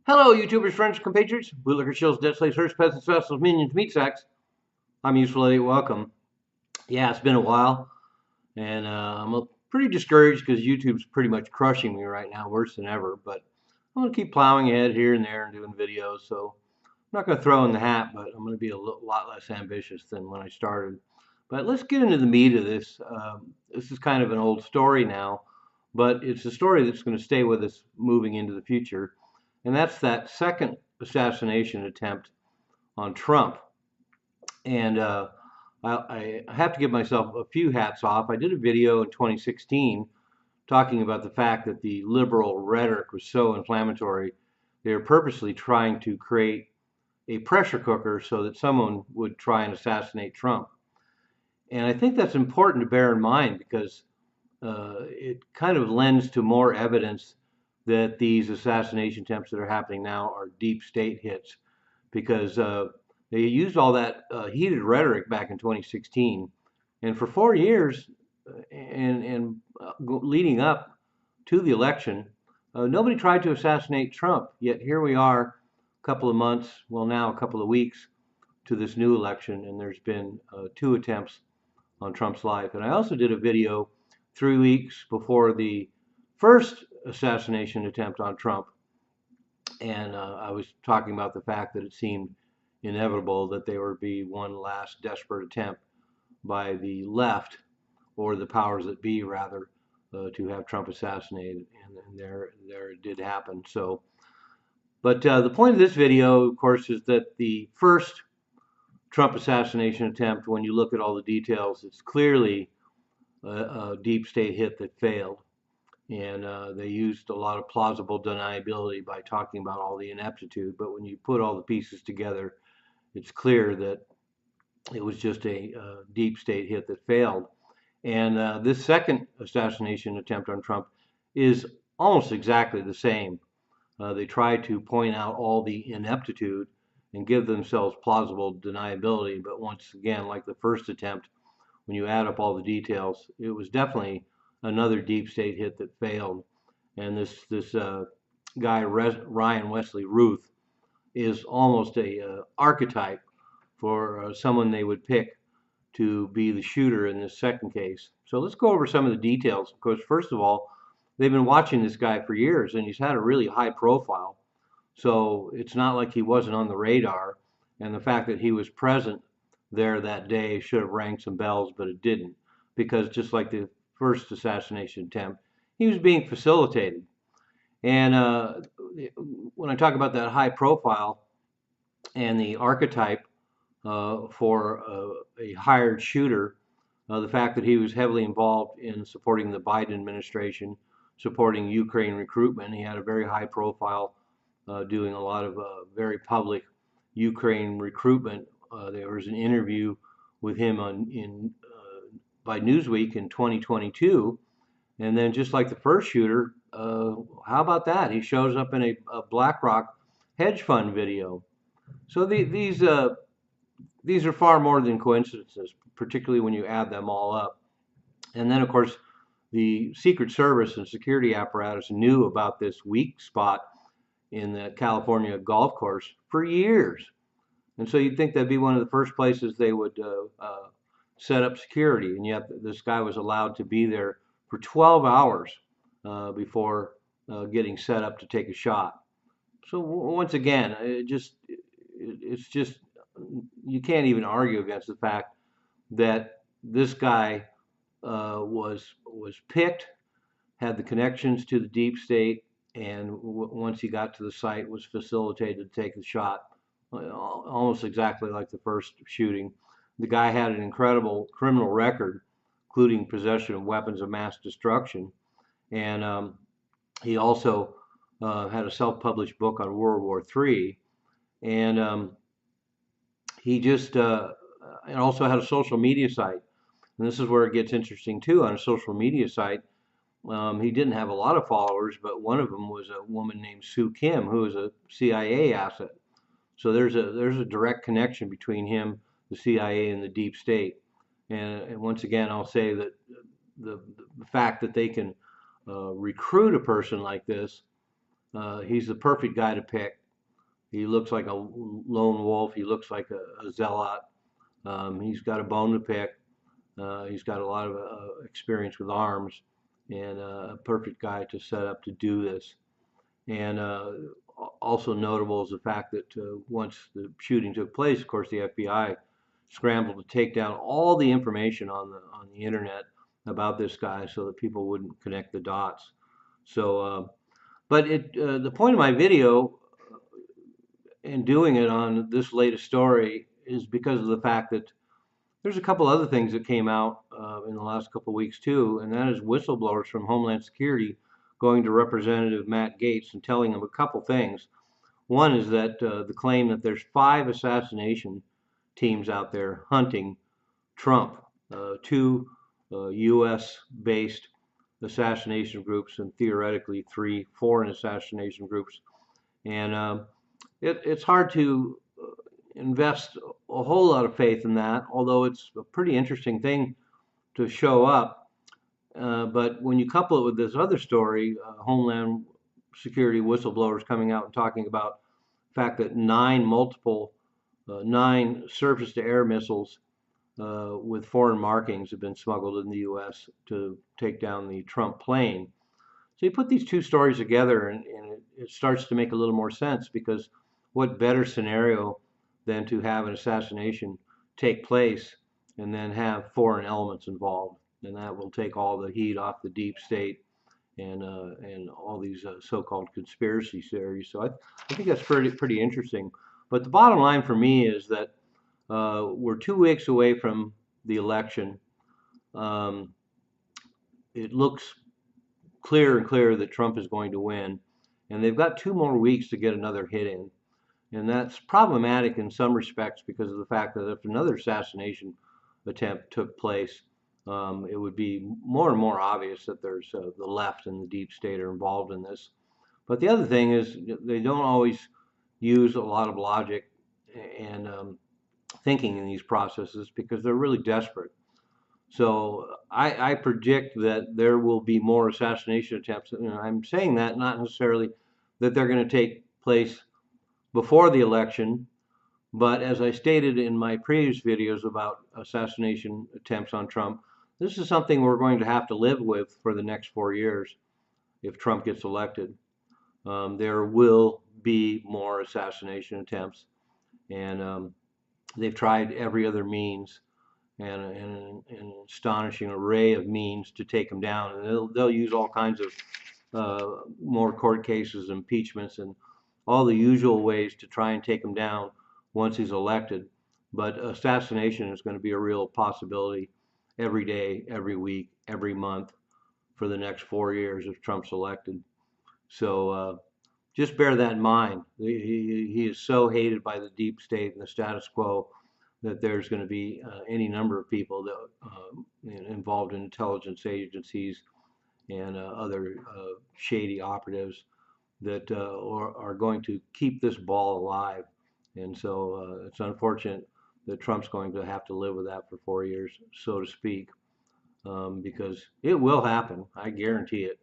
Hello, YouTubers, friends, compatriots, bootlicker, shills, debt slaves, hearse, peasants, vessels, minions, meat sacks. I'm Useful Idiot. Welcome. Yeah, it's been a while, and I'm pretty discouraged because YouTube's pretty much crushing me right now, worse than ever. But I'm going to keep plowing ahead here and there and doing videos. So I'm not going to throw in the hat, but I'm going to be a lot less ambitious than when I started. But let's get into the meat of this. This is kind of an old story now, but it's a story that's going to stay with us moving into the future. And that's that second assassination attempt on Trump. And I have to give myself a few hats off. I did a video in 2016 talking about the fact that the liberal rhetoric was so inflammatory. They were purposely trying to create a pressure cooker so that someone would try and assassinate Trump. And I think that's important to bear in mind because it kind of lends to more evidence that these assassination attempts that are happening now are deep state hits because they used all that heated rhetoric back in 2016. And for 4 years leading up to the election, nobody tried to assassinate Trump. Yet here we are, a couple of months, well, now a couple of weeks to this new election, and there's been two attempts on Trump's life. And I also did a video 3 weeks before the first assassination attempt on Trump, and I was talking about the fact that it seemed inevitable that there would be one last desperate attempt by the left, or the powers that be, rather, to have Trump assassinated, and there it did happen. So, but the point of this video, of course, is that the first Trump assassination attempt, when you look at all the details, it's clearly a deep state hit that failed. And they used a lot of plausible deniability by talking about all the ineptitude. But when you put all the pieces together, it's clear that it was just a deep state hit that failed. And this second assassination attempt on Trump is almost exactly the same. They tried to point out all the ineptitude and give themselves plausible deniability. But once again, like the first attempt, when you add up all the details, it was definitely another deep state hit that failed. And this guy Ryan Wesley Ruth is almost a archetype for someone they would pick to be the shooter in this second case. So let's go over some of the details. Of course, first of all, they've been watching this guy for years, and he's had a really high profile. So it's not like he wasn't on the radar. And the fact that he was present there that day should have rang some bells, but it didn't. Because just like the first assassination attempt, he was being facilitated. And when I talk about that high profile and the archetype for a hired shooter, the fact that he was heavily involved in supporting the Biden administration, supporting Ukraine recruitment, he had a very high profile doing a lot of very public Ukraine recruitment. There was an interview with him by Newsweek in 2022, and then just like the first shooter, how about that? He shows up in a BlackRock hedge fund video. So these are far more than coincidences, particularly when you add them all up. And then, of course, the Secret Service and security apparatus knew about this weak spot in the California golf course for years. And so you'd think that'd be one of the first places they would set up security. And yet this guy was allowed to be there for 12 hours before getting set up to take a shot. So once again, it's just you can't even argue against the fact that this guy was picked, had the connections to the deep state, and once he got to the site, was facilitated to take the shot, almost exactly like the first shooting. The guy had an incredible criminal record, including possession of weapons of mass destruction, and he also had a self-published book on World War III, and he just and also had a social media site. And this is where it gets interesting too. On a social media site, he didn't have a lot of followers, but one of them was a woman named Sue Kim, who is a CIA asset. So there's a direct connection between him, the CIA, and the deep state. And once again, I'll say that the fact that they can recruit a person like this He's the perfect guy to pick. He looks like a lone wolf. He looks like a zealot. He's got a bone to pick. He's got a lot of experience with arms, and a perfect guy to set up to do this. And also notable is the fact that once the shooting took place, of course, the FBI scrambled to take down all the information on the internet about this guy so that people wouldn't connect the dots. So, but the point of my video in doing it on this latest story is because of the fact that there's a couple other things that came out in the last couple of weeks too, and that is whistleblowers from Homeland Security going to Representative Matt Gaetz and telling him a couple things. One is that the claim that there's 5 assassination teams out there hunting Trump, 2 U.S.-based assassination groups, and theoretically 3 foreign assassination groups. And it's hard to invest a whole lot of faith in that, although it's a pretty interesting thing to show up. But when you couple it with this other story, Homeland Security whistleblowers coming out and talking about the fact that 9 surface-to-air missiles with foreign markings have been smuggled in the U.S. to take down the Trump plane. So you put these two stories together, and it starts to make a little more sense, because what better scenario than to have an assassination take place and then have foreign elements involved, and that will take all the heat off the deep state and all these so-called conspiracy theories. So I think that's pretty interesting. But the bottom line for me is that we're 2 weeks away from the election. It looks clearer and clearer that Trump is going to win, and they've got 2 more weeks to get another hit in. And that's problematic in some respects because of the fact that if another assassination attempt took place, it would be more and more obvious that there's the left and the deep state are involved in this. But the other thing is they don't always use a lot of logic and thinking in these processes because they're really desperate. So I predict that there will be more assassination attempts. And I'm saying that not necessarily that they're going to take place before the election, but as I stated in my previous videos about assassination attempts on Trump, this is something we're going to have to live with for the next 4 years if Trump gets elected. There will be more assassination attempts, and they've tried every other means and an astonishing array of means to take him down, and they'll use all kinds of more court cases, impeachments, and all the usual ways to try and take him down once he's elected. But assassination is going to be a real possibility every day, every week, every month for the next 4 years if Trump's elected. So just bear that in mind. He is so hated by the deep state and the status quo that there's going to be any number of people that involved in intelligence agencies and other shady operatives that are going to keep this ball alive. And so it's unfortunate that Trump's going to have to live with that for 4 years, so to speak, because it will happen. I guarantee it.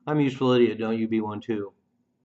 I'm a useful idiot. Don't you be one too.